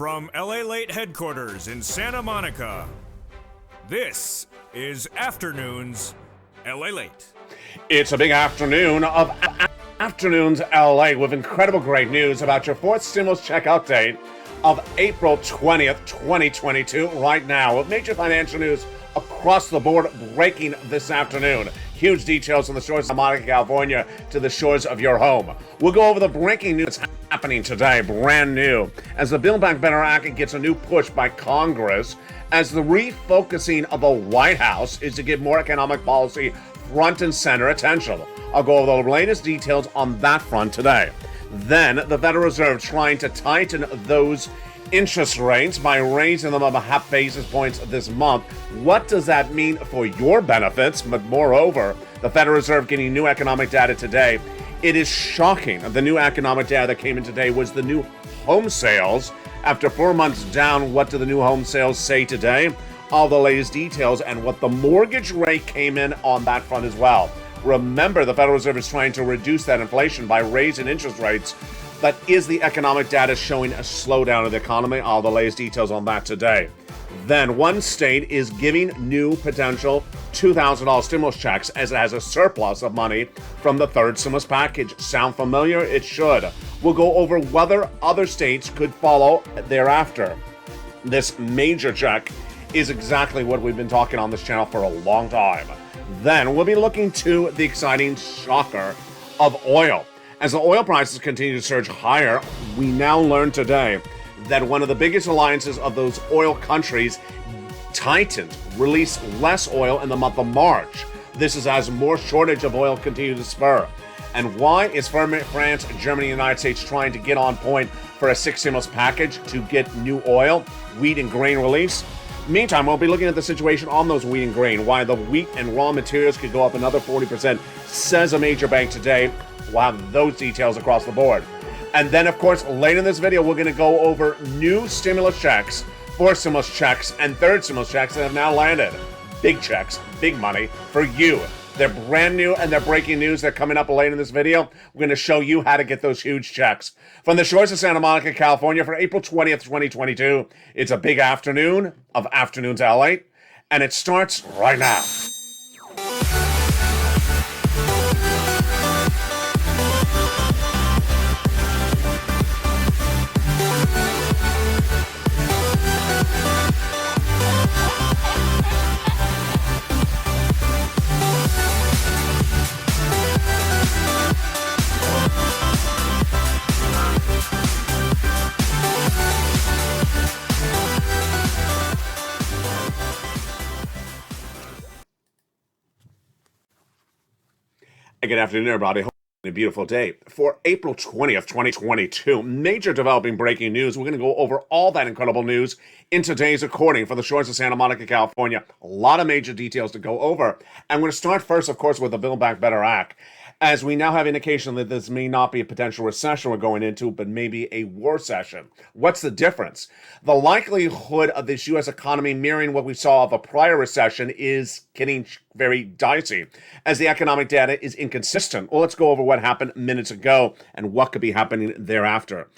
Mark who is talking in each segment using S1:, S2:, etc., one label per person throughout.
S1: From LALATE headquarters in Santa Monica, this is Afternoons LALATE.
S2: It's a big afternoon of Afternoons LA with incredible great news about your fourth stimulus check update of April 20th, 2022 right now, with major financial news across the board breaking this afternoon. Huge details from the shores of Monica, California to the shores of your home. We'll go over the breaking news happening today, brand new, as the Build Back Better Act gets a new push by Congress, as the refocusing of the White House is to give more economic policy front and center attention. I'll go over the latest details on that front today. Then, the Federal Reserve trying to tighten those interest rates by raising them up a half basis points this month. What does that mean for your benefits? But moreover, the Federal Reserve getting new economic data today. It is shocking. The new economic data that came in today was the new home sales. After 4 months down, what do the new home sales say today? All the latest details and what the mortgage rate came in on that front as well. Remember, the Federal Reserve is trying to reduce that inflation by raising interest rates. But is the economic data showing a slowdown of the economy? All the latest details on that today. Then one state is giving new potential $2,000 stimulus checks as it has a surplus of money from the third stimulus package. Sound familiar? It should. We'll go over whether other states could follow thereafter. This major check is exactly what we've been talking on this channel for a long time. Then we'll be looking to the exciting shocker of oil. As the oil prices continue to surge higher, we now learn today that one of the biggest alliances of those oil countries tightened, released less oil in the month of March. This is as more shortage of oil continues to spur. And why is France, Germany, and the United States trying to get on point for a sixth stimulus package to get new oil, wheat, and grain release? Meantime, we'll be looking at the situation on those wheat and grain, why the wheat and raw materials could go up another 40%, says a major bank today. We'll have those details across the board. And then, of course, later in this video, we're going to go over new stimulus checks, fourth stimulus checks, and third stimulus checks that have now landed. Big checks, big money for you. They're brand new and they're breaking news. They're coming up later in this video. We're going to show you how to get those huge checks. From the shores of Santa Monica, California, for April 20th, 2022, it's a big afternoon of Afternoons LA, and it starts right now. Good afternoon, everybody. Hope you're having a beautiful day. For April 20th, 2022, major developing breaking news. We're going to go over all that incredible news in today's recording for the shores of Santa Monica, California. A lot of major details to go over. I'm going to start first, of course, with the Build Back Better Act, as we now have indication that this may not be a potential recession we're going into, but maybe a war recession. What's the difference? The likelihood of this U.S. economy mirroring what we saw of a prior recession is getting very dicey, as the economic data is inconsistent. Well, let's go over what happened minutes ago and what could be happening thereafter.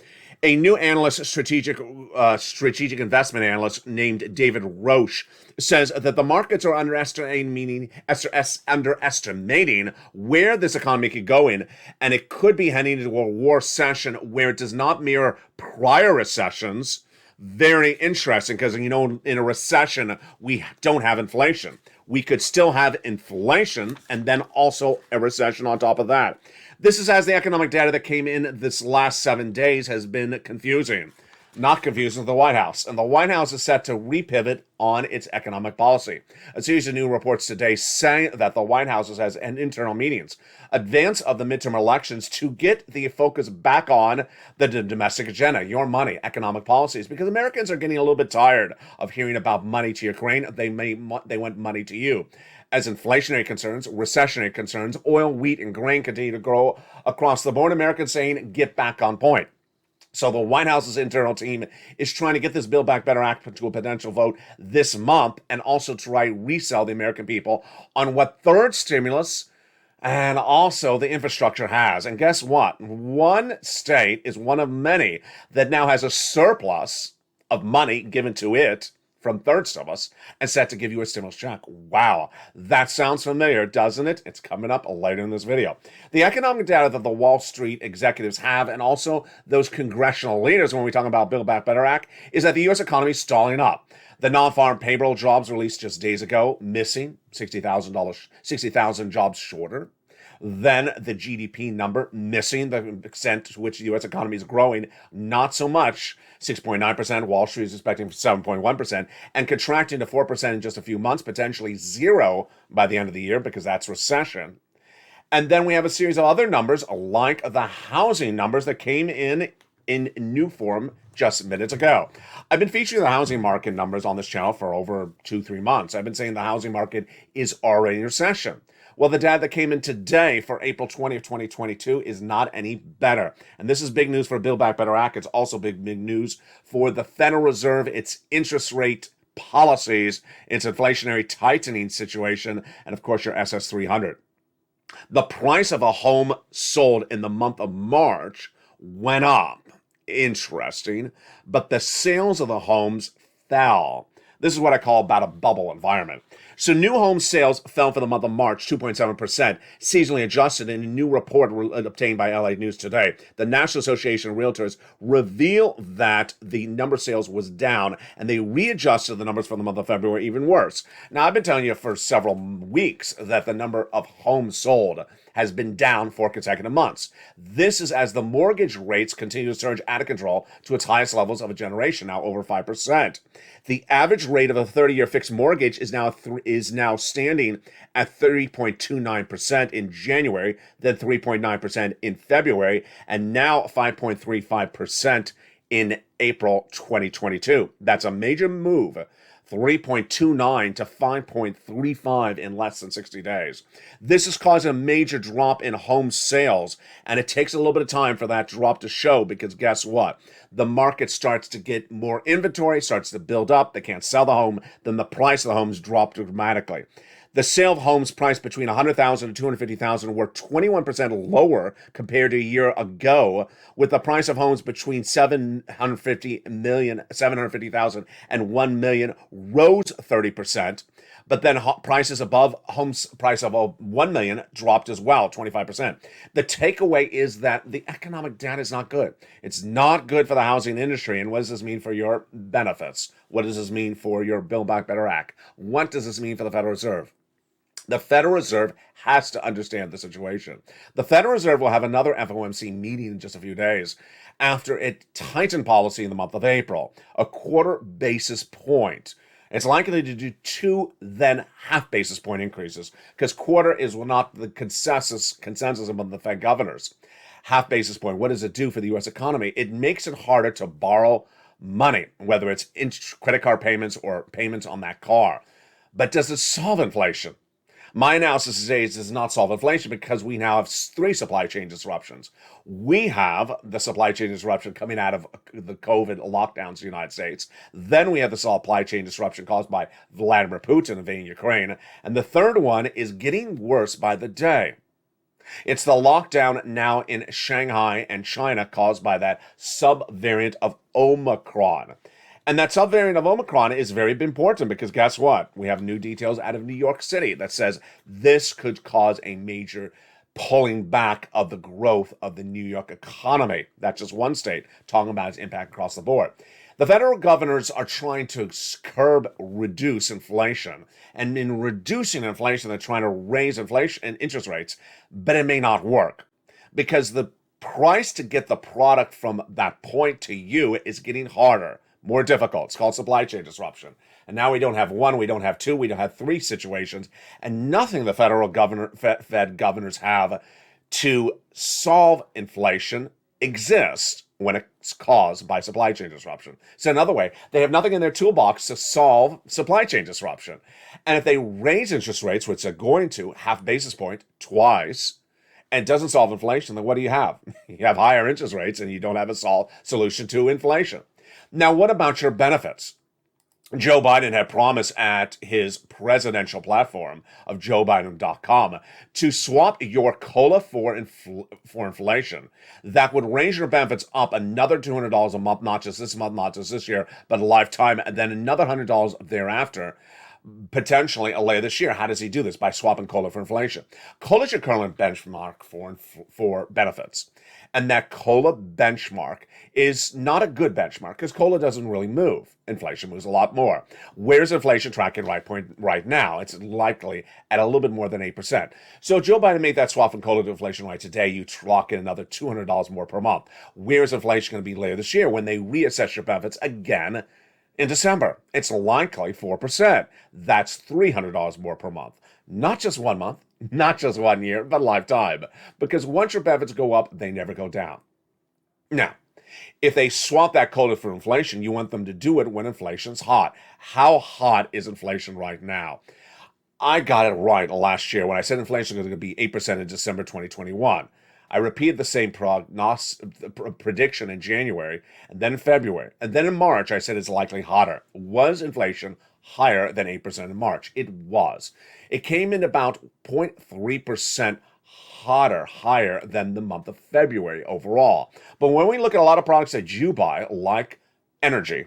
S2: A new analyst, strategic investment analyst named David Roche, says that the markets are underestimating where this economy could go in, and it could be heading into a war recession where it does not mirror prior recessions. Very interesting, because, you know, in a recession, we don't have inflation. We could still have inflation and then also a recession on top of that. This is as the economic data that came in this last 7 days has been confusing. Not confusing with the White House. And the White House is set to repivot on its economic policy. A series of new reports today say that the White House has an internal meetings, advance of the midterm elections, to get the focus back on the domestic agenda, your money, economic policies, because Americans are getting a little bit tired of hearing about money to Ukraine. They want money to you. As inflationary concerns, recessionary concerns, oil, wheat, and grain continue to grow across the board, Americans saying, get back on point. So the White House's internal team is trying to get this Build Back Better Act to a potential vote this month, and also try to resell the American people on what third stimulus and also the infrastructure has. And guess what? One state is one of many that now has a surplus of money given to it from third stimulus and set to give you a stimulus check. Wow, that sounds familiar, doesn't it? It's coming up later in this video. The economic data that the Wall Street executives have, and also those congressional leaders when we talk about Build Back Better Act, is that the U.S. economy is stalling up. The non-farm payroll jobs released just days ago, missing 60,000 jobs shorter. Then the GDP number missing the extent to which the U.S. economy is growing, not so much. 6.9%, Wall Street is expecting 7.1%, and contracting to 4% in just a few months, potentially zero by the end of the year because that's recession. And then we have a series of other numbers like the housing numbers that came in new form just minutes ago. I've been featuring the housing market numbers on this channel for over 2-3 months. I've been saying the housing market is already in recession. Well, the data that came in today for April 20th, 2022 is not any better. And this is big news for Build Back Better Act. It's also big news for the Federal Reserve, its interest rate policies, its inflationary tightening situation, and of course your SS300. The price of a home sold in the month of March went up. Interesting. But the sales of the homes fell. This is what I call about a bubble environment. So new home sales fell for the month of March, 2.7%, seasonally adjusted in a new report obtained by LA News today. The National Association of Realtors revealed that the number of sales was down, and they readjusted the numbers for the month of February even worse. Now, I've been telling you for several weeks that the number of homes sold has been down 4 consecutive months. This is as the mortgage rates continue to surge out of control to its highest levels of a generation, now over 5%. The average rate of a 30-year fixed mortgage is now standing at 3.29% in January, then 3.9% in February, and now 5.35% in April 2022. That's a major move. 3.29 to 5.35 in less than 60 days. This is causing a major drop in home sales, and it takes a little bit of time for that drop to show because guess what? The market starts to get more inventory, starts to build up, they can't sell the home, then the price of the homes drop dramatically. The sale of homes priced between $100,000 and $250,000 were 21% lower compared to a year ago, with the price of homes between $750,000 and $1 million rose 30%. But then prices above homes price of $1 million dropped as well, 25%. The takeaway is that the economic data is not good. It's not good for the housing industry. And what does this mean for your benefits? What does this mean for your Build Back Better Act? What does this mean for the Federal Reserve? The Federal Reserve has to understand the situation. The Federal Reserve will have another FOMC meeting in just a few days after it tightened policy in the month of April, a 1/4 basis point. It's likely to do 2 then half basis point increases because 1/4 is not the consensus among the Fed governors. Half basis point, what does it do for the U.S. economy? It makes it harder to borrow money, whether it's credit card payments or payments on that car. But does it solve inflation? My analysis today does not solve inflation because we now have 3 supply chain disruptions. We have the supply chain disruption coming out of the COVID lockdowns in the United States. Then we have the supply chain disruption caused by Vladimir Putin invading Ukraine. And the third one is getting worse by the day. It's the lockdown now in Shanghai and China caused by that subvariant of Omicron. And that subvariant of Omicron is very important because guess what? We have new details out of New York City that says this could cause a major pulling back of the growth of the New York economy. That's just one state talking about its impact across the board. The federal governors are trying to reduce inflation. And in reducing inflation, they're trying to raise inflation and interest rates, but it may not work because the price to get the product from that point to you is getting harder. More difficult. It's called supply chain disruption. And now we don't have 1, we don't have 2, we don't have 3 situations, and nothing the federal Fed governors have to solve inflation exists when it's caused by supply chain disruption. So another way, they have nothing in their toolbox to solve supply chain disruption. And if they raise interest rates, which they're going to, half basis point twice, and it doesn't solve inflation, then what do you have? You have higher interest rates and you don't have a solution to inflation. Now, what about your benefits? Joe Biden had promised at his presidential platform of joebiden.com to swap your COLA for inflation. That would raise your benefits up another $200 a month, not just this month, not just this year, but a lifetime, and then another $100 thereafter, potentially later this year. How does he do this? By swapping COLA for inflation. COLA is your current benchmark for benefits. And that COLA benchmark is not a good benchmark because COLA doesn't really move. Inflation moves a lot more. Where's inflation tracking right now? It's likely at a little bit more than 8%. So Joe Biden made that swap from COLA to inflation right today. You lock in another $200 more per month. Where's inflation going to be later this year when they reassess your benefits again in December? It's likely 4%. That's $300 more per month. Not just 1 month, not just 1 year, but lifetime. Because once your benefits go up, they never go down. Now, if they swap that COLA for inflation, you want them to do it when inflation's hot. How hot is inflation right now? I got it right last year when I said inflation was going to be 8% in December 2021. I repeated the same prediction in January, and then in February. And then in March, I said it's likely hotter. Was inflation higher than 8% in March? It was. It came in about 0.3% higher than the month of February overall. But when we look at a lot of products that you buy, like energy,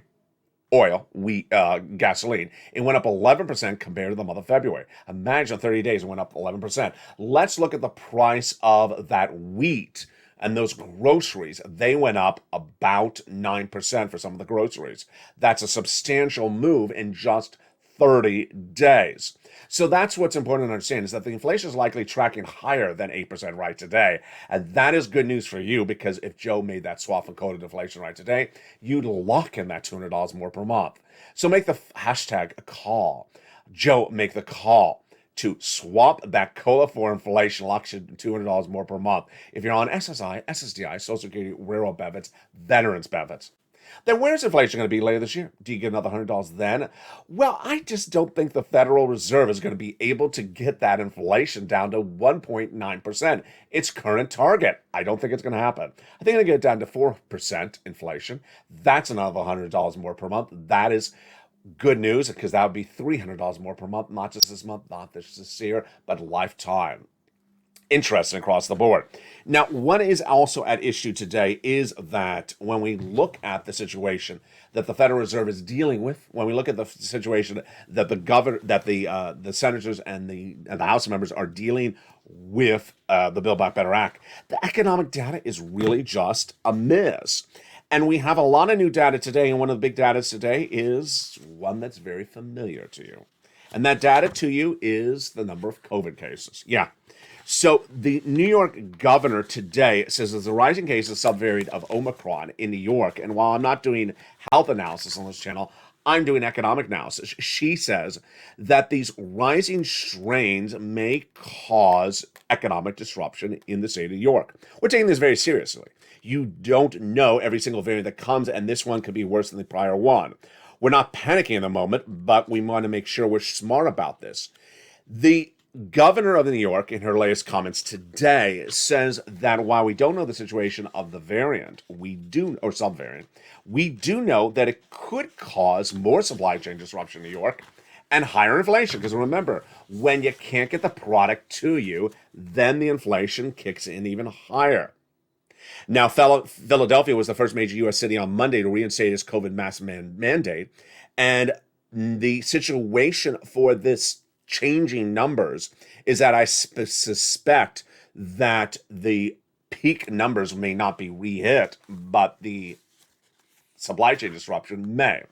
S2: oil, wheat, gasoline, it went up 11% compared to the month of February. Imagine 30 days it went up 11%. Let's look at the price of that wheat and those groceries. They went up about 9% for some of the groceries. That's a substantial move in just 30 days. So that's what's important to understand, is that the inflation is likely tracking higher than 8% right today. And that is good news for you, because if Joe made that swap from COLA to inflation right today, you'd lock in that $200 more per month. So make the hashtag a call. Joe, make the call to swap that COLA for inflation, locks you $200 more per month. If you're on SSI, SSDI, Social Security, railroad benefits, veterans benefits. Then where's inflation going to be later this year? Do you get another $100 then? Well, I just don't think the Federal Reserve is going to be able to get that inflation down to 1.9%. Its current target. I don't think it's going to happen. I think they're going to get it down to 4% inflation. That's another $100 more per month. That is good news, because that would be $300 more per month, not just this month, not just this year, but lifetime. Interesting across the board. Now, what is also at issue today is that when we look at the situation that the Federal Reserve is dealing with, when we look at the situation that the senators and the House members are dealing with the Build Back Better Act, the economic data is really just a miss. And we have a lot of new data today, and one of the big data today is one that's very familiar to you. And that data to you is the number of COVID cases. Yeah. So the New York governor today says there's a rising case of subvariant of Omicron in New York. And while I'm not doing health analysis on this channel, I'm doing economic analysis. She says that these rising strains may cause economic disruption in the state of New York. We're taking this very seriously. You don't know every single variant that comes, and this one could be worse than the prior one. We're not panicking in the moment, but we want to make sure we're smart about this. The governor of New York, in her latest comments today, says that while we don't know the situation of the variant, or subvariant, we do know that it could cause more supply chain disruption in New York and higher inflation. Because remember, when you can't get the product to you, then the inflation kicks in even higher. Now, Philadelphia was the first major U.S. city on Monday to reinstate its COVID mask mandate. And the situation for this changing numbers is that I suspect that the peak numbers may not be re-hit, but the supply chain disruption may.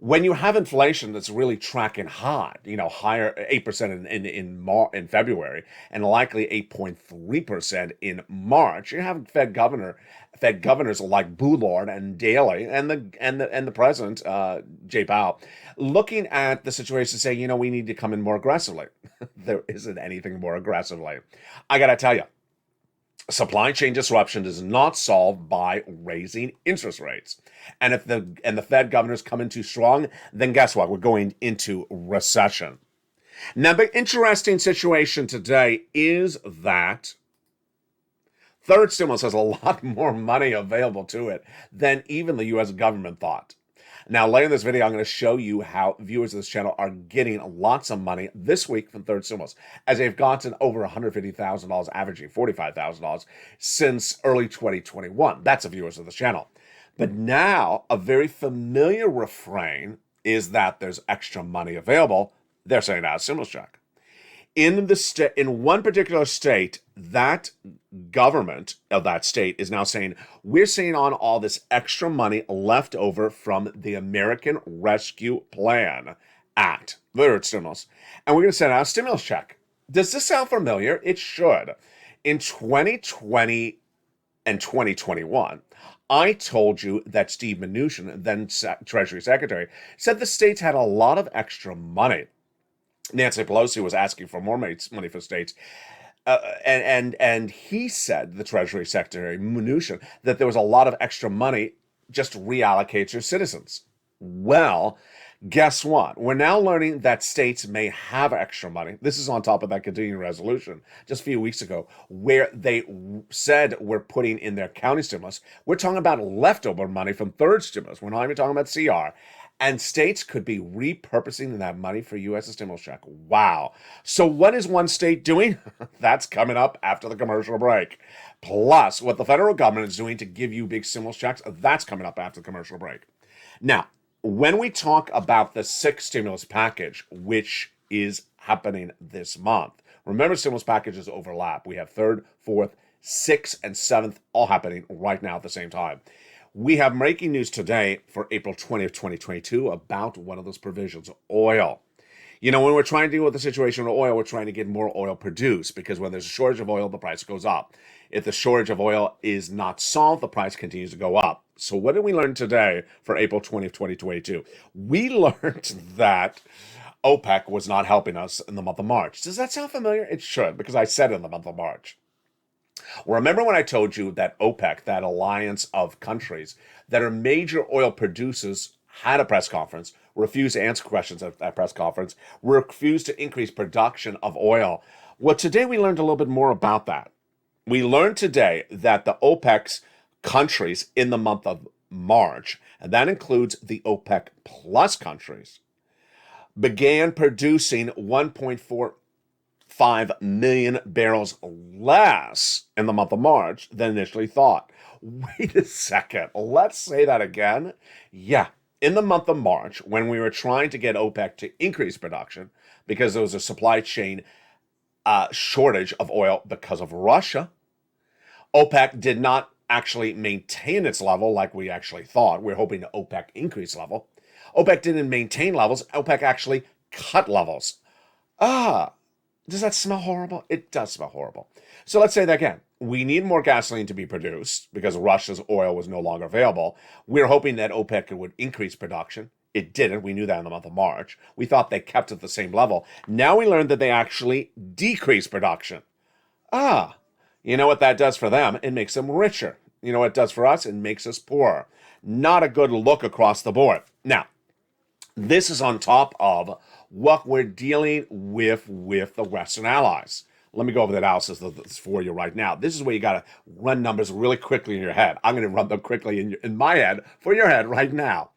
S2: When you have inflation that's really tracking high, higher 8% in February and likely 8.3% in March, you have Fed governors like Bullard and Daley and the president Jay Powell looking at the situation saying, we need to come in more aggressively. There isn't anything more aggressively. I got to tell you, supply chain disruption is not solved by raising interest rates. And if the Fed governors come in too strong, then guess what? We're going into recession. Now, the interesting situation today is that third stimulus has a lot more money available to it than even the U.S. government thought. Now, later in this video, I'm going to show you how viewers of this channel are getting lots of money this week from third stimulus, as they've gotten over $150,000, averaging $45,000 since early 2021. That's the viewers of this channel. But now, a very familiar refrain is that there's extra money available. They're saying out a stimulus check. In one particular state, that government of that state is now saying, we're seeing on all this extra money left over from the American Rescue Plan Act, third stimulus, and we're going to send out a stimulus check. Does this sound familiar? It should. In 2020 and 2021, I told you that Steve Mnuchin, then Treasury Secretary, said the states had a lot of extra money. Nancy Pelosi was asking for more money for states. And he said, the Treasury Secretary, Mnuchin, that there was a lot of extra money just reallocated to citizens. Well, guess what? We're now learning that states may have extra money. This is on top of that continuing resolution just a few weeks ago, where they said we're putting in their county stimulus. We're talking about leftover money from third stimulus. We're not even talking about CR. And states could be repurposing that money for U.S. stimulus check. Wow. So what is one state doing? That's coming up after the commercial break. Plus, what the federal government is doing to give you big stimulus checks, that's coming up after the commercial break. Now, when we talk about the sixth stimulus package, which is happening this month, remember stimulus packages overlap. We have third, fourth, sixth, and seventh all happening right now at the same time. We have breaking news today for April 20th, 2022 about one of those provisions, oil. You know, when we're trying to deal with the situation with oil, we're trying to get more oil produced because when there's a shortage of oil, the price goes up. If the shortage of oil is not solved, the price continues to go up. So what did we learn today for April 20th, 2022? We learned that OPEC was not helping us in the month of March. Does that sound familiar? It should, because I said in the month of March. Remember when I told you that OPEC, that alliance of countries that are major oil producers, had a press conference, refused to answer questions at that press conference, refused to increase production of oil? Well, today we learned a little bit more about that. We learned today that the OPEC's countries in the month of March, and that includes the OPEC plus countries, began producing 1.45 million barrels less in the month of March than initially thought. Wait a second. Let's say that again. Yeah. In the month of March, when we were trying to get OPEC to increase production because there was a supply chain shortage of oil because of Russia, OPEC did not actually maintain its level like we actually thought. We're hoping the OPEC increase level. OPEC didn't maintain levels. OPEC actually cut levels. Does that smell horrible? It does smell horrible. So let's say that again. We need more gasoline to be produced because Russia's oil was no longer available. We're hoping that OPEC would increase production. It didn't. We knew that in the month of March. We thought they kept at the same level. Now we learned that they actually decreased production. You know what that does for them? It makes them richer. You know what it does for us? It makes us poorer. Not a good look across the board. Now, this is on top of what we're dealing with the Western allies. Let me go over the analysis for you right now. This is where you got to run numbers really quickly in your head. I'm going to run them quickly in my head for your head right now.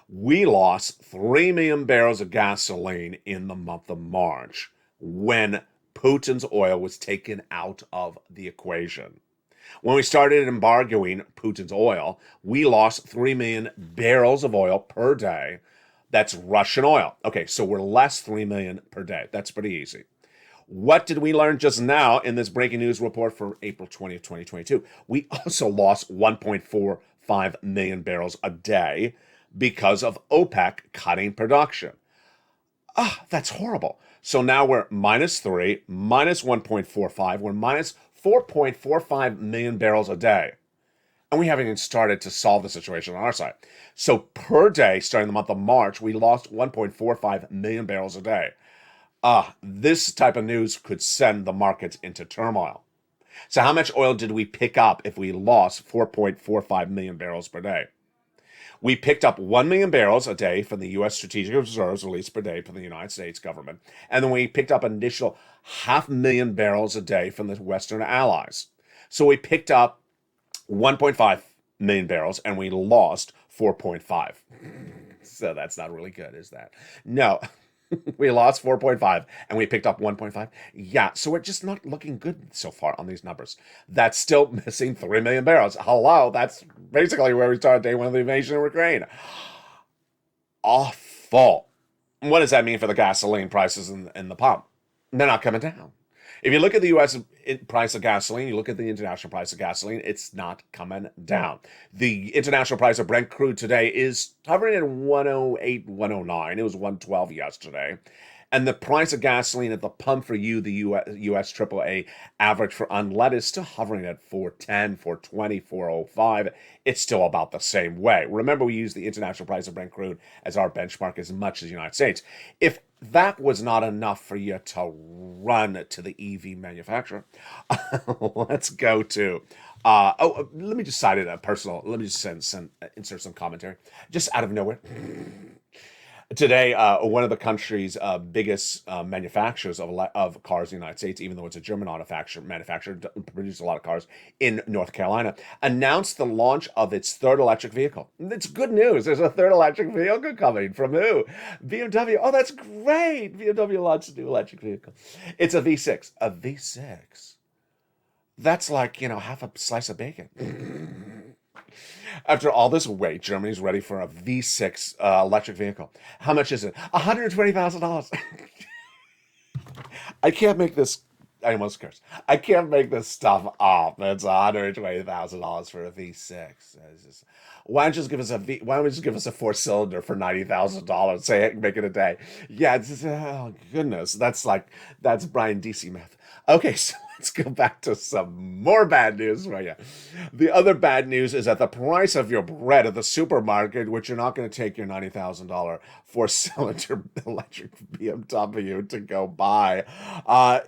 S2: We lost 3 million barrels of gasoline in the month of March when Putin's oil was taken out of the equation. When we started embargoing Putin's oil, we lost 3 million barrels of oil per day. That's Russian oil. Okay, so we're less 3 million per day. That's pretty easy. What did we learn just now in this breaking news report for April 20th, 2022? We also lost 1.45 million barrels a day because of OPEC cutting production. That's horrible. So now we're minus 3, minus 1.45. We're minus 4.45 million barrels a day. And we haven't even started to solve the situation on our side. So per day, starting the month of March, we lost 1.45 million barrels a day. This type of news could send the markets into turmoil. So how much oil did we pick up if we lost 4.45 million barrels per day? We picked up 1 million barrels a day from the U.S. strategic reserves released per day from the United States government. And then we picked up an additional 500,000 barrels a day from the Western allies. So we picked up 1.5 million barrels and we lost 4.5. So that's not really good, is that? No. We lost 4.5 and we picked up 1.5. Yeah, so we're just not looking good so far on these numbers. That's still missing 3 million barrels. Hello, that's basically where we started day one of the invasion of Ukraine. Awful. What does that mean for the gasoline prices in the pump? They're not coming down. If you look at the U.S. price of gasoline, you look at the international price of gasoline, it's not coming down. The international price of Brent crude today is hovering at 108, 109. It was 112 yesterday. And the price of gasoline at the pump for you, the US AAA average for unleaded, is still hovering at 410, 420, 405. It's still about the same way. Remember, we use the international price of Brent crude as our benchmark as much as the United States. If that was not enough for you to run to the EV manufacturer, let's go to let me just cite it personal. Let me just insert some commentary just out of nowhere. Today, one of the country's biggest manufacturers of cars in the United States, even though it's a German manufacturer, produces a lot of cars in North Carolina, announced the launch of its third electric vehicle. It's good news. There's a third electric vehicle coming from who? BMW. Oh, that's great. BMW launched a new electric vehicle. It's a V6. A V6. That's like, half a slice of bacon. After all this wait, Germany's ready for a V6 electric vehicle. How much is it? $120,000. I can't make this. I almost cursed. I can't make this stuff up. It's $120,000 for a V6. Why don't you just give us Why don't we just give us a 4-cylinder for $90,000? Say make it a day. Yeah. Oh goodness. That's Brian DC math. Okay, so let's go back to some more bad news for you. The other bad news is that the price of your bread at the supermarket, which you're not going to take your $90,000 4-cylinder electric BMW to go buy,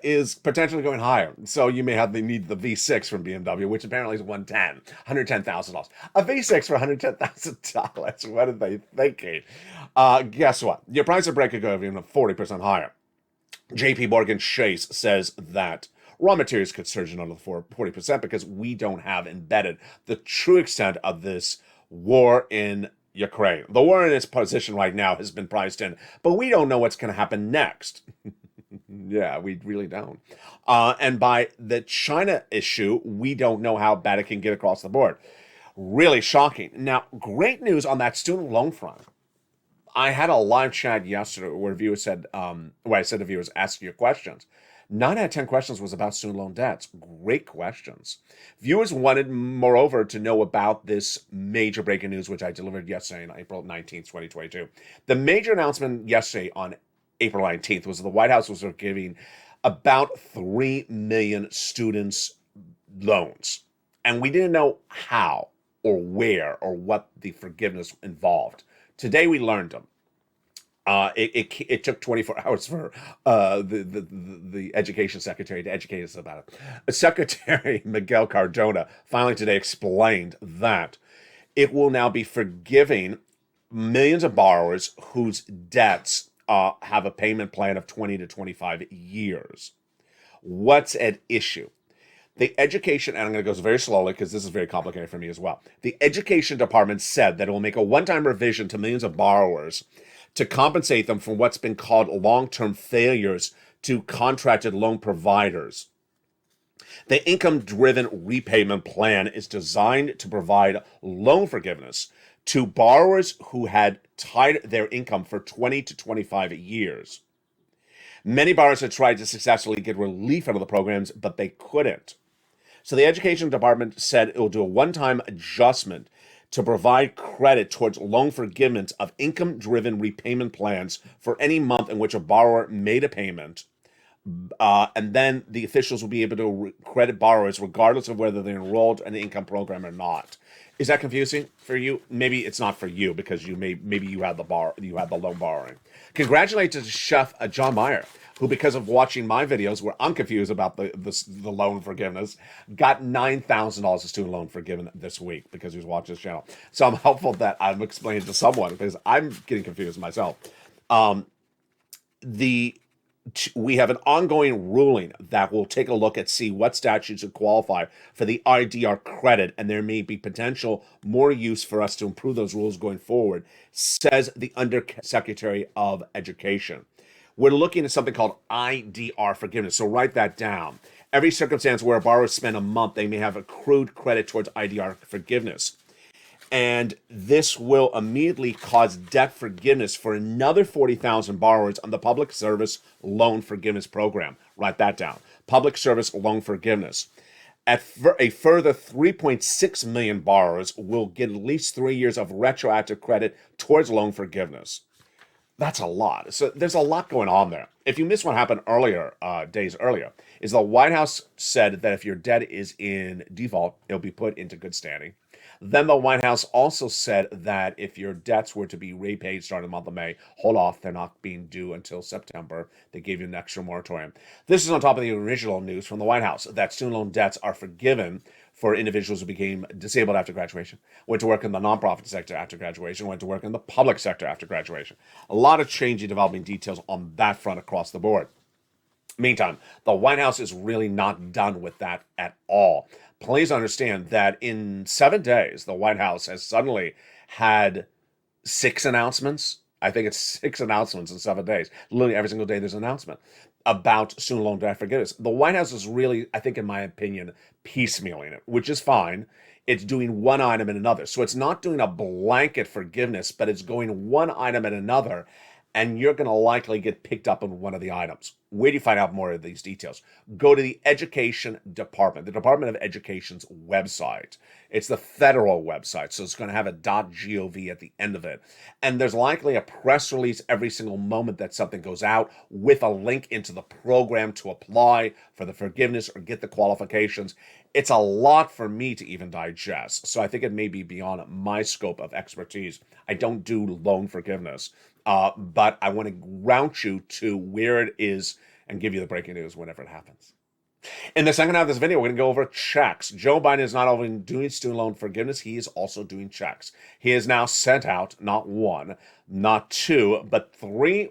S2: is potentially going higher. So you may need the V6 from BMW, which apparently is $110,000. A V6 for $110,000. What are they thinking? Guess what? Your price of bread could go even 40% higher. JP Morgan Chase says that raw materials could surge another 40% because we don't have embedded the true extent of this war in Ukraine. The war in its position right now has been priced in, but we don't know what's going to happen next. Yeah, we really don't. And by the China issue, we don't know how bad it can get across the board. Really shocking. Now, great news on that student loan front. I had a live chat yesterday where viewers said, where I said to viewers, ask your questions. 9 out of 10 questions was about student loan debts. Great questions. Viewers wanted, moreover, to know about this major breaking news, which I delivered yesterday on April 19th, 2022. The major announcement yesterday on April 19th was the White House was giving about 3 million students loans. And we didn't know how or where or what the forgiveness involved. Today we learned them. It took 24 hours for the education secretary to educate us about it. Secretary Miguel Cardona finally today explained that it will now be forgiving millions of borrowers whose debts have a payment plan of 20 to 25 years. What's at issue? The education, and I'm going to go very slowly because this is very complicated for me as well. The education department said that it will make a one-time revision to millions of borrowers to compensate them for what's been called long-term failures to contracted loan providers. The income-driven repayment plan is designed to provide loan forgiveness to borrowers who had tied their income for 20 to 25 years. Many borrowers had tried to successfully get relief out of the programs, but they couldn't. So the education department said it will do a one-time adjustment to provide credit towards loan forgiveness of income-driven repayment plans for any month in which a borrower made a payment. And then the officials will be able to credit borrowers regardless of whether they're enrolled in the income program or not. Is that confusing for you? Maybe it's not for you because maybe you had the loan borrowing. Congratulations to Chef John Meyer, who, because of watching my videos where I'm confused about the loan forgiveness, got $9,000 of student loan forgiven this week because he was watching this channel. So I'm hopeful that I'm explaining to someone because I'm getting confused myself. The We have an ongoing ruling that will take a look at see what statutes would qualify for the IDR credit, and there may be potential more use for us to improve those rules going forward, says the Undersecretary of Education. We're looking at something called IDR forgiveness, so write that down. Every circumstance where a borrower spent a month, they may have accrued credit towards IDR forgiveness. And this will immediately cause debt forgiveness for another 40,000 borrowers on the Public Service Loan Forgiveness Program. Write that down. Public Service Loan Forgiveness. A further 3.6 million borrowers will get at least 3 years of retroactive credit towards loan forgiveness. That's a lot. So there's a lot going on there. If you missed what happened earlier, days earlier, is the White House said that if your debt is in default, it'll be put into good standing. Then the White House also said that if your debts were to be repaid starting the month of May, hold off. They're not being due until September. They gave you an extra moratorium. This is on top of the original news from the White House that student loan debts are forgiven for individuals who became disabled after graduation, went to work in the nonprofit sector after graduation, went to work in the public sector after graduation. A lot of changing developing details on that front across the board. Meantime, the White House is really not done with that at all. Please understand that in 7 days, the White House has suddenly had 6 announcements. I think it's 6 announcements in 7 days. Literally every single day there's an announcement about student loan debt forgiveness. The White House is really, I think in my opinion, piecemealing it, which is fine. It's doing one item and another. So it's not doing a blanket forgiveness, but it's going one item and another, and you're going to likely get picked up on one of the items. Where do you find out more of these details? Go to the Education Department, the Department of Education's website. It's the federal website, so it's going to have a .gov at the end of it. And there's likely a press release every single moment that something goes out with a link into the program to apply for the forgiveness or get the qualifications. It's a lot for me to even digest, so I think it may be beyond my scope of expertise. I don't do loan forgiveness. But I want to route you to where it is and give you the breaking news whenever it happens. In the second half of this video, we're going to go over checks. Joe Biden is not only doing student loan forgiveness, he is also doing checks. He has now sent out not 1, not 2, but 3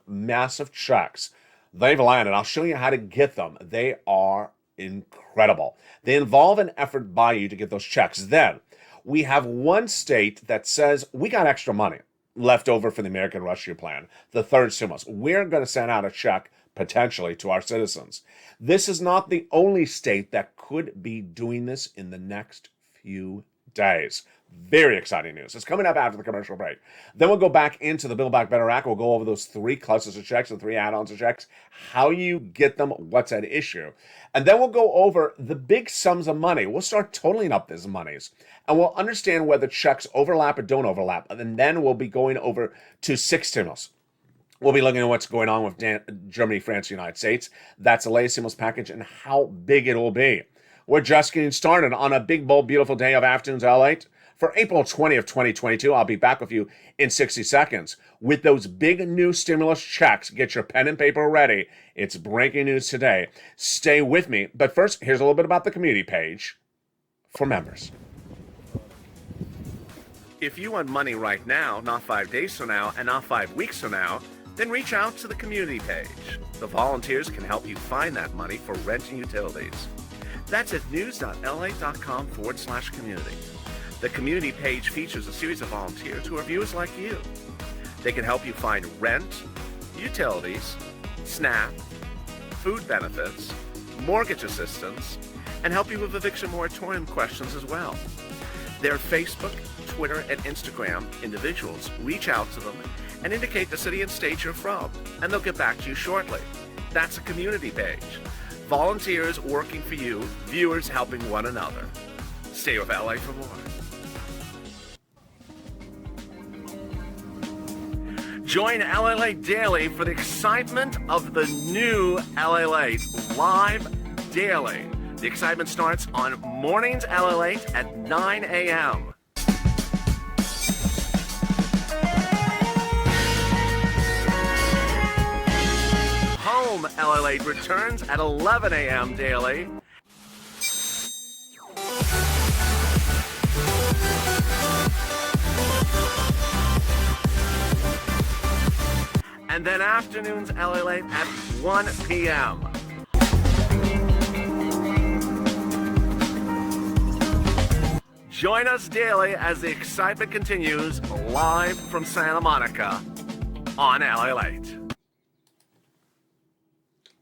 S2: massive checks. They've landed. I'll show you how to get them. They are incredible. They involve an effort by you to get those checks. Then we have one state that says, we got extra money left over for the American Rescue Plan, the third stimulus. We're going to send out a check potentially to our citizens. This is not the only state that could be doing this in the next few days. Very exciting news. It's coming up after the commercial break. Then we'll go back into the Build Back Better Act. We'll go over those 3 clusters of checks and 3 add-ons of checks, how you get them, what's at issue. And then we'll go over the big sums of money. We'll start totaling up these monies, and we'll understand whether checks overlap or don't overlap. And then we'll be going over to 6 stimulus. We'll be looking at what's going on with Germany, France, United States. That's the latest stimulus package and how big it will be. We're just getting started on a big, bold, beautiful day of Afternoons LALATE. For April 20th, 2022, I'll be back with you in 60 seconds with those big new stimulus checks. Get your pen and paper ready. It's breaking news today. Stay with me. But first, here's a little bit about the community page for members. If you want money right now, not 5 days from now, and not 5 weeks from now, then reach out to the community page. The volunteers can help you find that money for rent and utilities. That's at news.la.com/community. The community page features a series of volunteers who are viewers like you. They can help you find rent, utilities, SNAP, food benefits, mortgage assistance, and help you with eviction moratorium questions as well. Their Facebook, Twitter, and Instagram individuals reach out to them and indicate the city and state you're from, and they'll get back to you shortly. That's a community page. Volunteers working for you, viewers helping one another. Stay with LA for more. Join LALATE Daily for the excitement of the new LALATE live daily. The excitement starts on mornings LALATE at 9 a.m. Home LALATE returns at 11 a.m. daily. And and then afternoons LALATE at 1 p.m. Join us daily as the excitement continues live from Santa Monica on LALATE.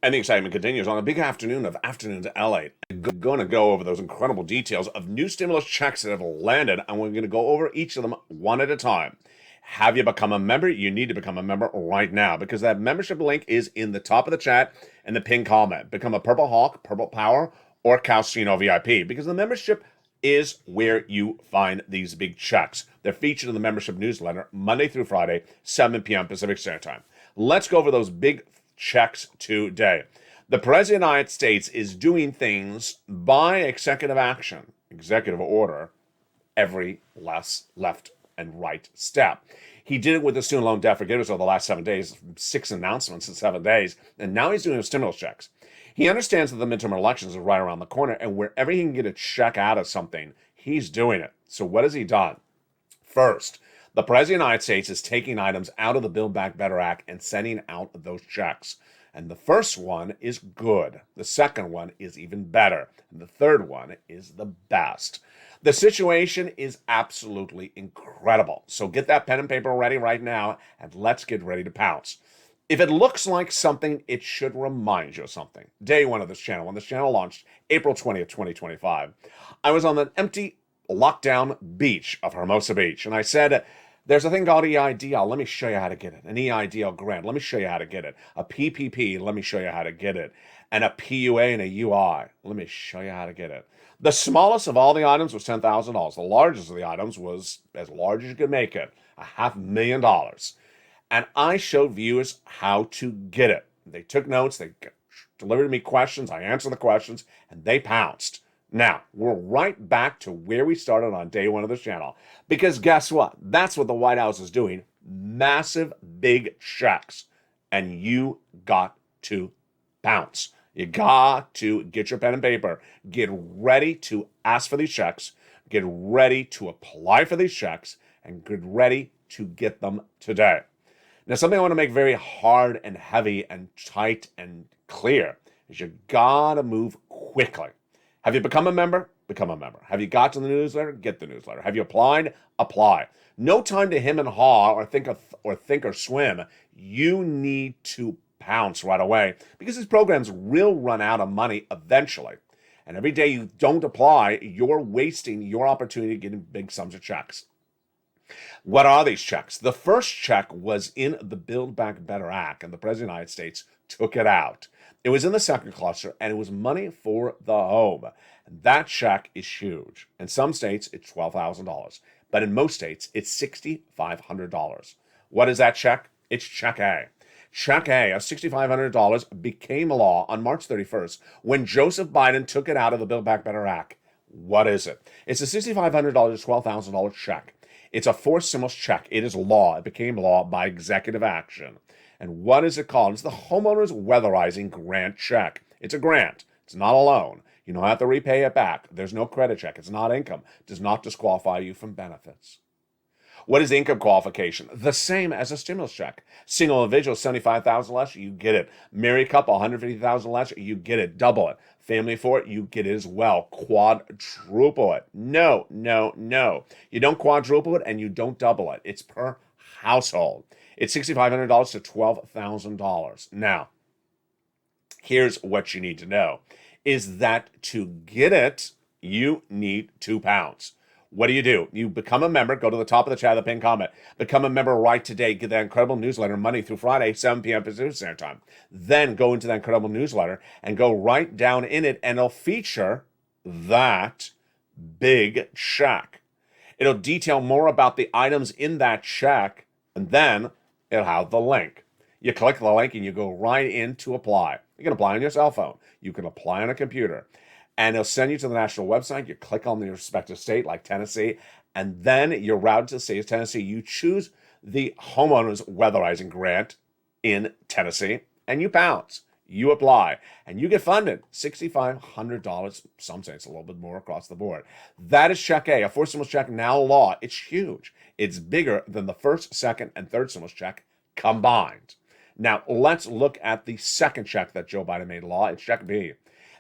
S2: And the excitement continues on a big afternoon of Afternoons LALATE. We're going to go over those incredible details of new stimulus checks that have landed, and we're going to go over each of them one at a time. Have you become a member? You need to become a member right now because that membership link is in the top of the chat and the pinned comment. Become a Purple Hawk, Purple Power, or Calcino VIP because the membership is where you find these big checks. They're featured in the membership newsletter Monday through Friday, 7 p.m. Pacific Standard Time. Let's go over those big checks today. The President of the United States is doing things by executive action, executive order, every left and right step. He did it with the student loan debt forgiveness over the last 7 days, 6 announcements in 7 days, and now he's doing the stimulus checks. He understands that the midterm elections are right around the corner, and wherever he can get a check out of something, he's doing it. So what has he done? First, the President of the United States is taking items out of the Build Back Better Act and sending out those checks. And the first one is good. The second one is even better. And the third one is the best. The situation is absolutely incredible. So get that pen and paper ready right now, and let's get ready to pounce. If it looks like something, it should remind you of something. Day one of this channel, when this channel launched April 20th, 2025, I was on an empty lockdown beach of Hermosa Beach, and I said, there's a thing called EIDL. Let me show you how to get it. An EIDL grant. Let me show you how to get it. A PPP. Let me show you how to get it. And a PUA and a UI. Let me show you how to get it. The smallest of all the items was $10,000. The largest of the items was as large as you could make it, $500,000. And I showed viewers how to get it. They took notes. They delivered me questions. I answered the questions, and they pounced. Now, we're right back to where we started on day one of this channel. Because guess what? That's what the White House is doing. Massive, big checks. And you got to pounce. You got to get your pen and paper. Get ready to ask for these checks. Get ready to apply for these checks. And get ready to get them today. Now, something I want to make very hard and heavy and tight and clear is you got to move quickly. Have you become a member? Become a member. Have you got to the newsletter? Get the newsletter. Have you applied? Apply. No time to hem and haw or think or swim. You need to pounce right away because these programs will run out of money eventually. And every day you don't apply, you're wasting your opportunity of getting big sums of checks. What are these checks? The first check was in the Build Back Better Act, and the President of the United States took it out. It was in the second cluster, and it was money for the home. And that check is huge. In some states, it's $12,000. But in most states, it's $6,500. What is that check? It's Check A. Check A of $6,500 became law on March 31st when Joseph Biden took it out of the Build Back Better Act. What is it? It's a $6,500, $12,000 check. It's a forced stimulus check. It is law. It became law by executive action. And what is it called? It's the Homeowners Weatherizing Grant Check. It's a grant. It's not a loan. You don't have to repay it back. There's no credit check. It's not income. It does not disqualify you from benefits. What is the income qualification? The same as a stimulus check. Single individual, $75,000 less, you get it. Married couple, $150,000 less, you get it. Double it. Family for it, you get it as well. Quadruple it. No. You don't quadruple it and you don't double it. It's per household. It's $6,500 to $12,000. Now, here's what you need to know, is that to get it, you need £2. What do? You become a member. Go to the top of the chat, the pinned comment. Become a member right today. Get that incredible newsletter Monday through Friday, 7 p.m. Pacific Standard Time. Then go into that incredible newsletter and go right down in it, and it'll feature that big check. It'll detail more about the items in that check, and then it'll have the link. You click the link and you go right in to apply. You can apply on your cell phone. You can apply on a computer. And it'll send you to the national website. You click on the respective state, like Tennessee, and then you're routed to the state of Tennessee. You choose the Homeowners Weatherizing Grant in Tennessee, and you pounce. You apply, and you get funded. $6,500. Some say it's a little bit more across the board. That is Check A, a forced stimulus check, now law. It's huge. It's bigger than the first, second, and third stimulus check combined. Now, let's look at the second check that Joe Biden made law. It's Check B.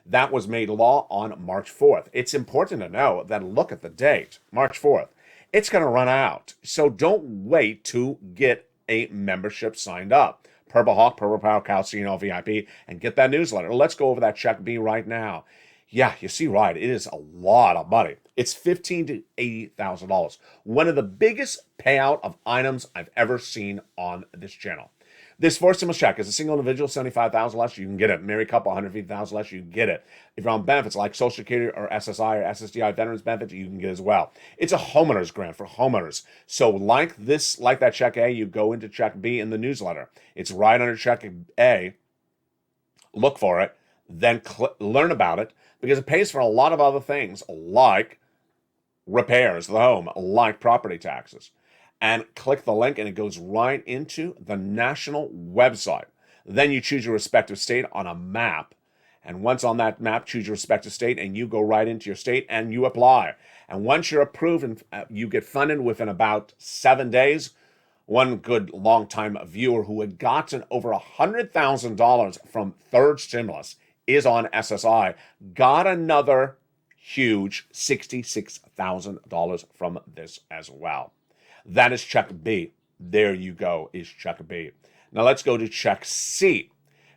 S2: That was made law on March 4th. It's important to know that look at the date, March 4th. It's going to run out. So don't wait to get a membership signed up. Purple Hawk, Purple Power, Calcino, VIP, and get that newsletter. Let's go over that Check B right now. Yeah, you see right, it is a lot of money. It's $15,000 to $80,000. One of the biggest payout of items I've ever seen on this channel. This fourth stimulus check is a single individual, $75,000 less, you can get it. Married couple, $150,000 less, you can get it. If you're on benefits like Social Security or SSI or SSDI veterans benefits, you can get it as well. It's a homeowner's grant for homeowners. So like that Check A, you go into Check B in the newsletter. It's right under Check A. Look for it, then learn about it, because it pays for a lot of other things like repairs of the home, like property taxes. And click the link and it goes right into the national website. Then you choose your respective state on a map. And once on that map, choose your respective state and you go right into your state and you apply. And once you're approved and you get funded within about 7 days, one good long-time viewer who had gotten over $100,000 from third stimulus is on SSI, got another huge $66,000 from this as well. That is Check B. There you go, is Check B. Now let's go to Check C.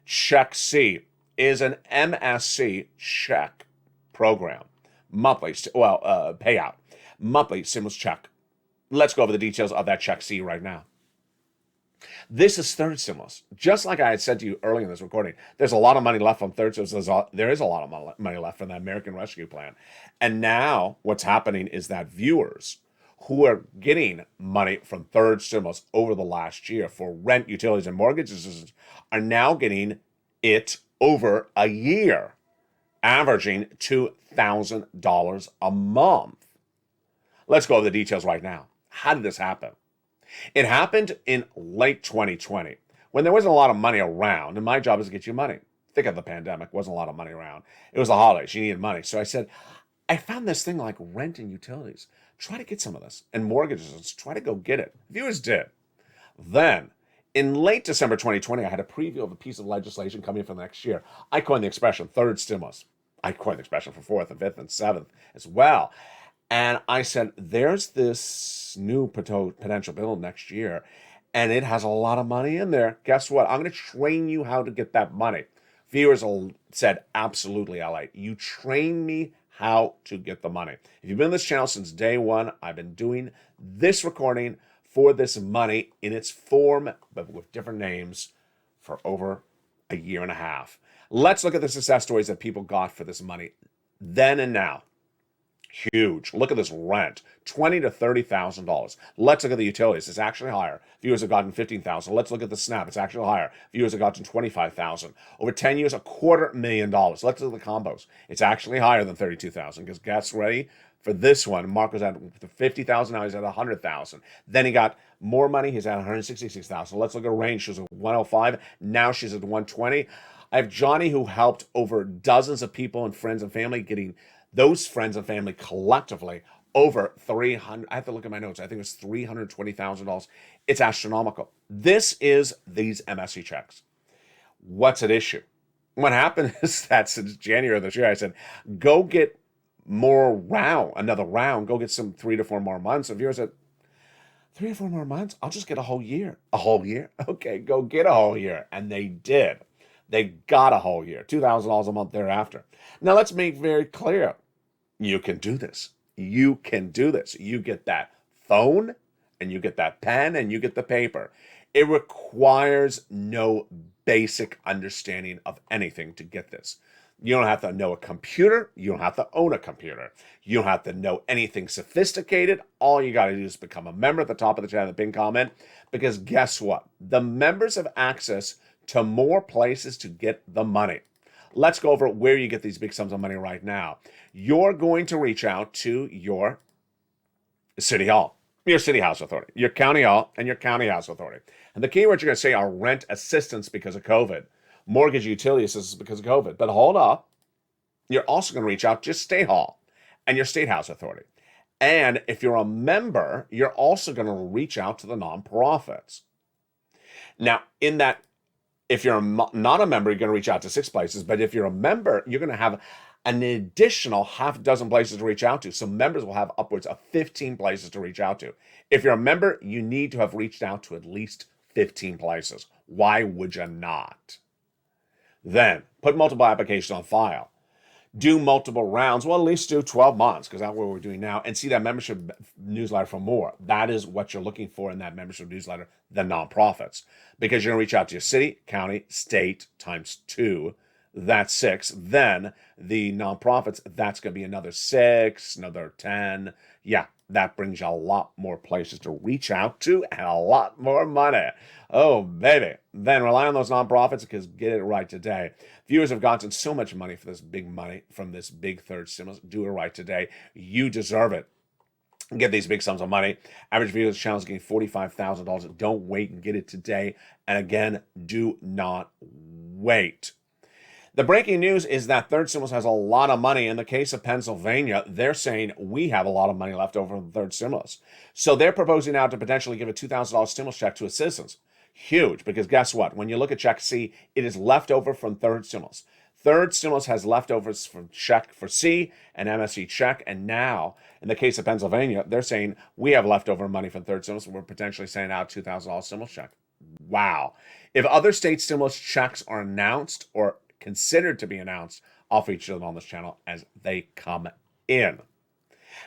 S2: Check C is an MSC check program. Monthly, payout. Monthly stimulus check. Let's go over the details of that Check C right now. This is third stimulus. Just like I had said to you earlier in this recording, there's a lot of money left from third stimulus. There is a lot of money left from that American Rescue Plan. And now what's happening is that viewers who are getting money from third stimulus over the last year for rent, utilities, and mortgages are now getting it over a year, averaging $2,000 a month. Let's go over the details right now. How did this happen? It happened in late 2020 when there wasn't a lot of money around, and my job is to get you money. Think of the pandemic, wasn't a lot of money around. It was the holidays, you needed money. So I said, I found this thing like rent and utilities. Try to get some of this. And mortgages, try to go get it. Viewers did. Then, in late December 2020, I had a preview of a piece of legislation coming for the next year. I coined the expression third stimulus. I coined the expression for fourth and fifth and seventh as well. And I said, there's this new potential bill next year, and it has a lot of money in there. Guess what? I'm going to train you how to get that money. Viewers said, absolutely, LA. You train me how to get the money. If you've been on this channel since day one, I've been doing this recording for this money in its form, but with different names, for over a year and a half. Let's look at the success stories that people got for this money then and now. Huge. Look at this rent, $20,000 to $30,000. Let's look at the utilities. It's actually higher. Viewers have gotten $15,000. Let's look at the SNAP. It's actually higher. Viewers have gotten $25,000. Over 10 years, $250,000. Let's look at the combos. It's actually higher than $32,000 because guess ready for this one. Mark was at $50,000. Now he's at $100,000. Then he got more money. He's at $166,000. Let's look at range. She was at $105,000. Now she's at $120,000. I have Johnny who helped over dozens of people and friends and family getting those friends and family collectively over $300,000. I have to look at my notes. I think it was $320,000. It's astronomical. This is these MSC checks. What's at issue? What happened is that since January of this year, I said, go get another round. Go get some 3 to 4 more months. If yours said 3 or 4 more months, I'll just get a whole year. A whole year? Okay, go get a whole year. And they did. They got a whole year, $2,000 a month thereafter. Now let's make very clear. You can do this. You can do this. You get that phone and you get that pen and you get the paper. It requires no basic understanding of anything to get this. You don't have to know a computer. You don't have to own a computer. You don't have to know anything sophisticated. All you got to do is become a member at the top of the channel, the pinned comment, because guess what? The members have access to more places to get the money. Let's go over where you get these big sums of money right now. You're going to reach out to your city hall, your city house authority, your county hall, and your county house authority. And the keywords you're going to say are rent assistance because of COVID, mortgage utility assistance because of COVID. But hold up, you're also going to reach out to your state hall and your state house authority. And if you're a member, you're also going to reach out to the nonprofits. Now, in that If you're not a member, you're going to reach out to 6 places. But if you're a member, you're going to have an additional half dozen places to reach out to. So members will have upwards of 15 places to reach out to. If you're a member, you need to have reached out to at least 15 places. Why would you not? Then put multiple applications on file. Do multiple rounds. Well, at least do 12 months, because that's what we're doing now, and see that membership newsletter for more. That is what you're looking for in that membership newsletter, the nonprofits, because you're going to reach out to your city, county, state times 2. That's 6. Then the nonprofits, that's going to be another 6, another 10. Yeah, that brings you a lot more places to reach out to and a lot more money. Oh, baby. Then rely on those nonprofits, because get it right today. Viewers have gotten so much money for this big money from this big third stimulus. Do it right today. You deserve it. Get these big sums of money. Average viewer of this channel is getting $45,000. Don't wait and get it today. And again, do not wait. The breaking news is that third stimulus has a lot of money. In the case of Pennsylvania, they're saying we have a lot of money left over from the third stimulus. So they're proposing now to potentially give a $2,000 stimulus check to its citizens. Huge, because guess what? When you look at check C, it is left over from third stimulus. Third stimulus has leftovers from check for C and MSC check. And now, in the case of Pennsylvania, they're saying we have leftover money from third stimulus, and we're potentially sending out $2,000 stimulus check. Wow. If other state stimulus checks are announced or considered to be announced, I'll feature them on this channel as they come in.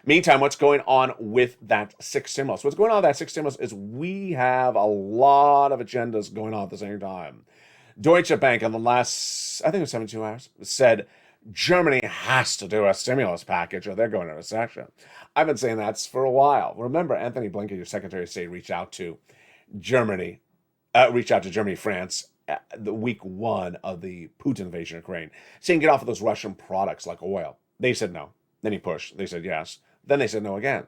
S2: Meantime, what's going on with that 6th stimulus? What's going on with that 6th stimulus is we have a lot of agendas going on at the same time. Deutsche Bank in the last, I think it was 72 hours, said Germany has to do a stimulus package or they're going into recession. I've been saying that for a while. Remember, Anthony Blinken, your Secretary of State, reached out to Germany, France, the week 1 of the Putin invasion of Ukraine, saying get off of those Russian products like oil. They said no. Then he pushed. They said yes. Then they said no again.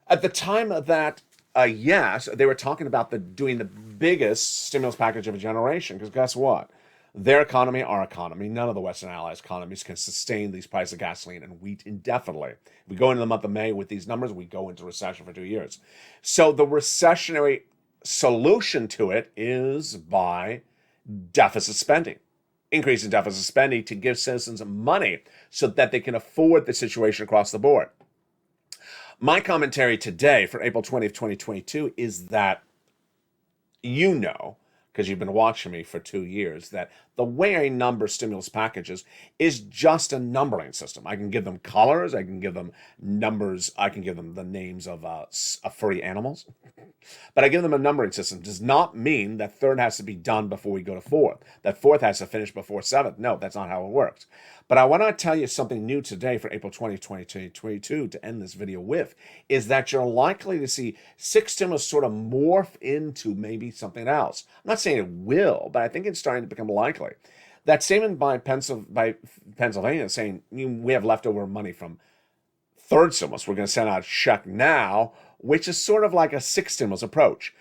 S2: At the time of that yes, they were talking about doing the biggest stimulus package of a generation, because guess what? Their economy, our economy, none of the Western Allies' economies can sustain these prices of gasoline and wheat indefinitely. If we go into the month of May with these numbers, we go into recession for 2 years. So the recessionary solution to it is by deficit spending. Increase in deficit spending to give citizens money so that they can afford the situation across the board. My commentary today for April 20th, 2022 is that because you've been watching me for 2 years, that the way I number stimulus packages is just a numbering system. I can give them colors, I can give them numbers, I can give them the names of furry animals, but I give them a numbering system. Does not mean that third has to be done before we go to fourth, that fourth has to finish before seventh. No, that's not how it works. But I want to tell you something new today for April 20, 2022 to end this video with, is that you're likely to see 6 stimulus sort of morph into maybe something else. I'm not saying it will, but I think it's starting to become likely. That statement by Pennsylvania saying we have leftover money from third stimulus, we're going to send out a check now, which is sort of like a 6 stimulus approach.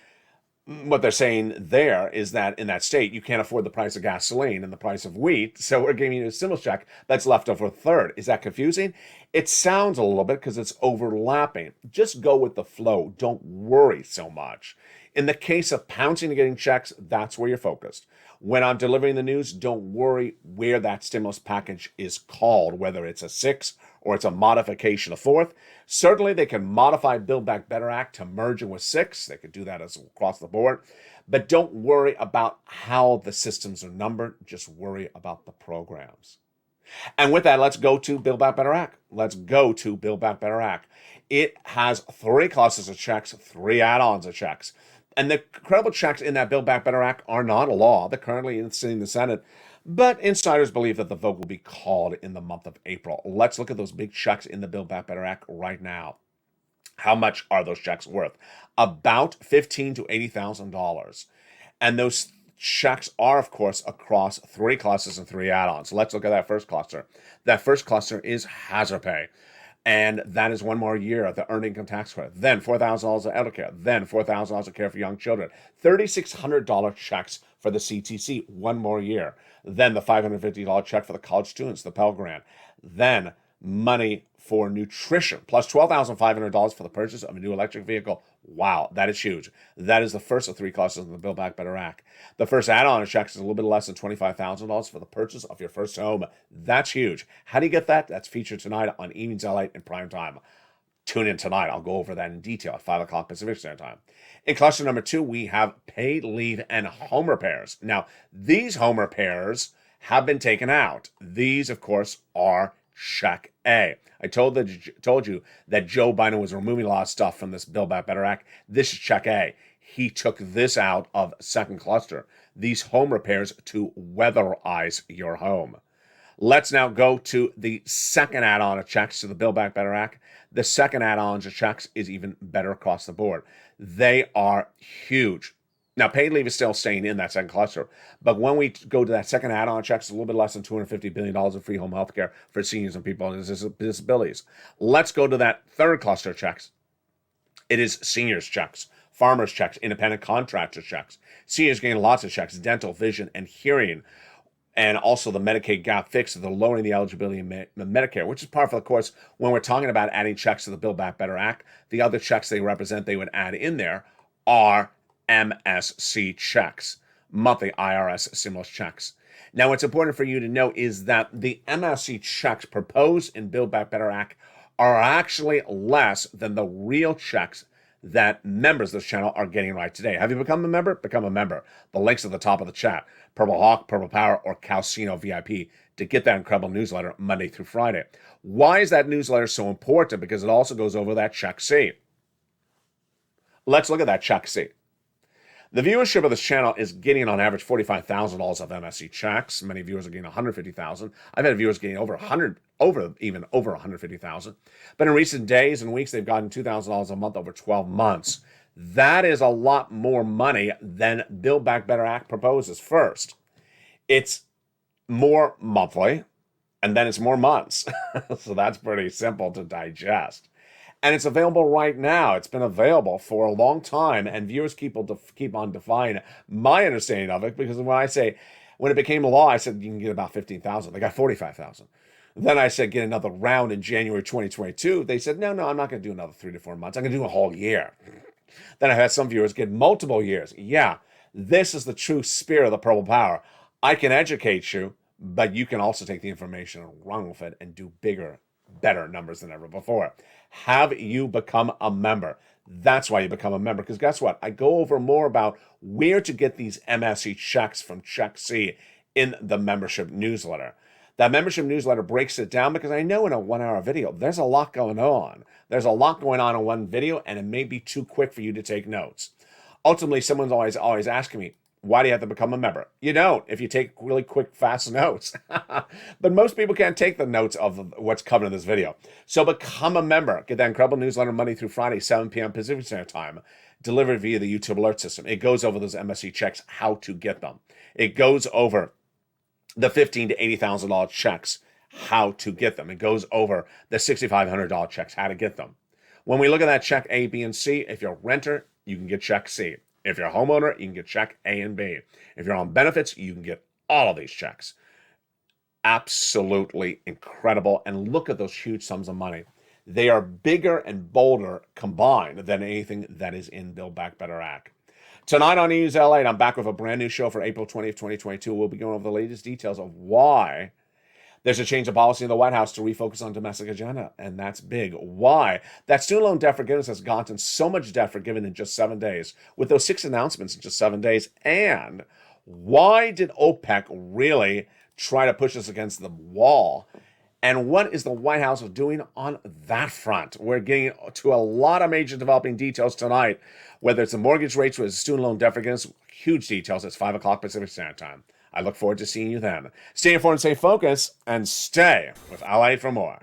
S2: What they're saying there is that in that state, you can't afford the price of gasoline and the price of wheat, so we're giving you a stimulus check that's left over third. Is that confusing? It sounds a little bit because it's overlapping. Just go with the flow. Don't worry so much. In the case of pouncing and getting checks, that's where you're focused. When I'm delivering the news, don't worry where that stimulus package is called, whether it's a 6 or it's a modification of fourth. Certainly, they can modify Build Back Better Act to merge it with 6. They could do that as across the board. But don't worry about how the systems are numbered. Just worry about the programs. And with that, let's go to Build Back Better Act. Let's go to Build Back Better Act. It has 3 classes of checks, 3 add-ons of checks. And the credible checks in that Build Back Better Act are not a law. They're currently sitting in the Senate. But insiders believe that the vote will be called in the month of April. Let's look at those big checks in the Build Back Better Act right now. How much are those checks worth? About $15,000 to $80,000. And those checks are, of course, across 3 clusters and 3 add-ons. Let's look at that first cluster. That first cluster is hazard pay. And that is 1 more year of the earned income tax credit. Then $4,000 of elder care. Then $4,000 of care for young children. $3,600 checks for the CTC, 1 more year. Then the $550 check for the college students, the Pell Grant. Then money for nutrition, plus $12,500 for the purchase of a new electric vehicle, Wow, that is huge. That is the first of 3 clusters in the Build Back Better Act. The first add-on of checks is a little bit less than $25,000 for the purchase of your first home. That's huge. How do you get that? That's featured tonight on Evenings LALATE in prime time. Tune in tonight. I'll go over that in detail at 5 o'clock Pacific Standard Time. In cluster number 2, we have paid leave and home repairs. Now, these home repairs have been taken out. These, of course, are Check A. I told you that Joe Biden was removing a lot of stuff from this Build Back Better Act. This is Check A. He took this out of second cluster. These home repairs to weatherize your home. Let's now go to the second add-on of checks to the Build Back Better Act. The second add-on to checks is even better across the board. They are huge. Now, paid leave is still staying in that second cluster, but when we go to that second add-on checks, it's a little bit less than $250 billion of free home health care for seniors and people with disabilities. Let's go to that third cluster of checks. It is seniors checks, farmers checks, independent contractor checks. Seniors getting lots of checks, dental, vision, and hearing, and also the Medicaid gap fix, the lowering the eligibility in Medicare, which is part of, course, when we're talking about adding checks to the Build Back Better Act. The other checks they represent, they would add in there are MSC checks, monthly IRS stimulus checks. Now, what's important for you to know is that the MSC checks proposed in Build Back Better Act are actually less than the real checks that members of this channel are getting right today. Have you become a member? Become a member. The link's at the top of the chat. Purple Hawk, Purple Power, or Calcino VIP to get that incredible newsletter Monday through Friday. Why is that newsletter so important? Because it also goes over that Check C. Let's look at that Check C. The viewership of this channel is getting on average $45,000 of MSC checks. Many viewers are getting $150,000. I've had viewers getting over $150,000. But in recent days and weeks, they've gotten $2,000 a month over 12 months. That is a lot more money than Build Back Better Act proposes. First, it's more monthly, and then it's more months. So that's pretty simple to digest. And it's available right now. It's been available for a long time, and viewers keep on defying my understanding of it, because when it became law, I said you can get about 15,000. They got 45,000. Then I said get another round in January 2022. They said, no, I'm not going to do another 3 to 4 months. I'm going to do a whole year. Then I had some viewers get multiple years. Yeah, this is the true spirit of the Purple Power. I can educate you, but you can also take the information and run with it and do bigger, better numbers than ever before. Have you become a member? That's why you become a member, because guess what? I go over more about where to get these MSC checks from Check C in the membership newsletter. That membership newsletter breaks it down, because I know in a 1-hour video, there's a lot going on. There's a lot going on in one video, and it may be too quick for you to take notes. Ultimately, someone's always asking me, why do you have to become a member? You don't, if you take really quick, fast notes. But most people can't take the notes of what's covered in this video. So become a member. Get that incredible newsletter Monday through Friday, 7 p.m. Pacific Standard Time, delivered via the YouTube alert system. It goes over those MSC checks, how to get them. It goes over the $15,000 to $80,000 checks, how to get them. It goes over the $6,500 checks, how to get them. When we look at that check A, B, and C, if you're a renter, you can get check C. If you're a homeowner, you can get check A and B. If you're on benefits, you can get all of these checks. Absolutely incredible. And look at those huge sums of money. They are bigger and bolder combined than anything that is in Build Back Better Act. Tonight on News LA, I'm back with a brand new show for April 20th, 2022. We'll be going over the latest details of why there's a change of policy in the White House to refocus on domestic agenda, and that's big. Why? That student loan debt forgiveness has gotten so much debt forgiven in just 7 days, with those 6 announcements in just 7 days. And why did OPEC really try to push us against the wall? And what is the White House doing on that front? We're getting to a lot of major developing details tonight, whether it's the mortgage rates or the student loan debt forgiveness. Huge details. It's 5 o'clock Pacific Standard Time. I look forward to seeing you then. Stay informed, stay focused, and stay with LA for more.